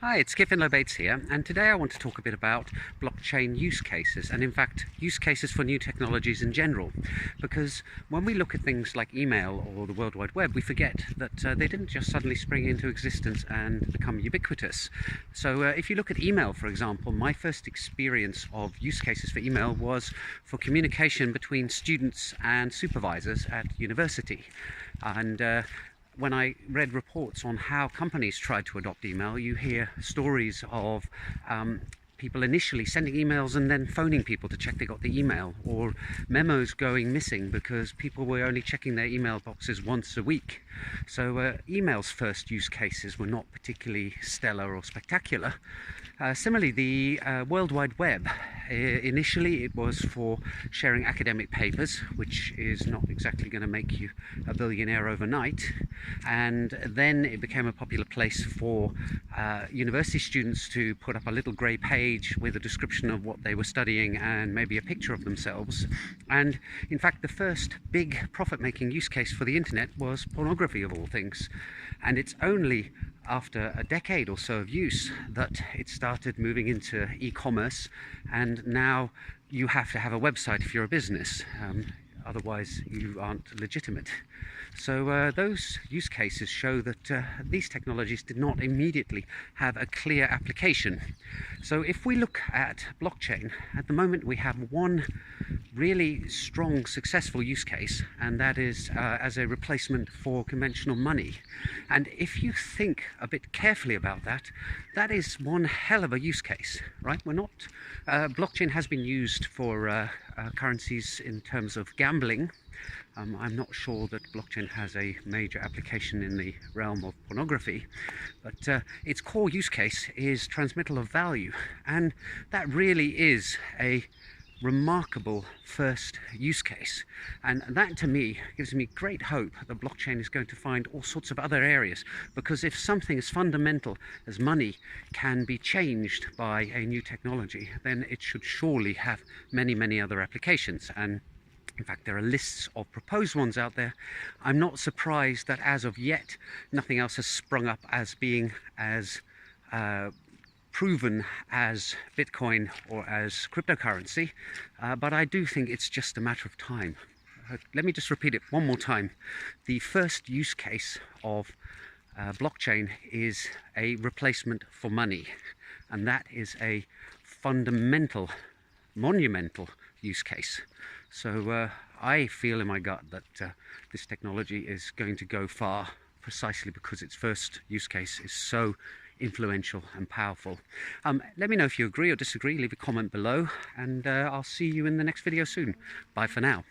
Hi, it's Kevin Lobates here, and today I want to talk a bit about blockchain use cases, and in fact use cases for new technologies in general, because when we look at things like email or the World Wide Web, we forget that they didn't just suddenly spring into existence and become ubiquitous. So if you look at email, for example, my first experience of use cases for email was for communication between students and supervisors at university. And when I read reports on how companies tried to adopt email, you hear stories of people initially sending emails and then phoning people to check they got the email, or memos going missing because people were only checking their email boxes once a week. So email's first use cases were not particularly stellar or spectacular. Similarly, the World Wide Web, initially it was for sharing academic papers, which is not exactly going to make you a billionaire overnight, and then it became a popular place for university students to put up a little grey page with a description of what they were studying and maybe a picture of themselves. And in fact, the first big profit-making use case for the internet was pornography, of all things. And it's only after a decade or so of use that it started moving into e-commerce, and now you have to have a website if you're a business. Otherwise you aren't legitimate. So those use cases show that these technologies did not immediately have a clear application. So if we look at blockchain, at the moment we have one really strong, successful use case, and that is as a replacement for conventional money. And if you think a bit carefully about that, that is one hell of a use case, right? Blockchain has been used for currencies in terms of gambling. I'm not sure that blockchain has a major application in the realm of pornography, but its core use case is transmittal of value, and that really is a remarkable first use case. And that, to me, gives me great hope that blockchain is going to find all sorts of other areas, because if something as fundamental as money can be changed by a new technology, then it should surely have many other applications. And in fact, there are lists of proposed ones out there. I'm not surprised that as of yet nothing else has sprung up as being as proven as Bitcoin or as cryptocurrency, but I do think it's just a matter of time. Let me just repeat it one more time. The first use case of blockchain is a replacement for money, and that is a fundamental, monumental use case. So I feel in my gut that this technology is going to go far, precisely because its first use case is so influential and powerful. Let me know if you agree or disagree. Leave a comment below, and I'll see you in the next video soon. Bye for now.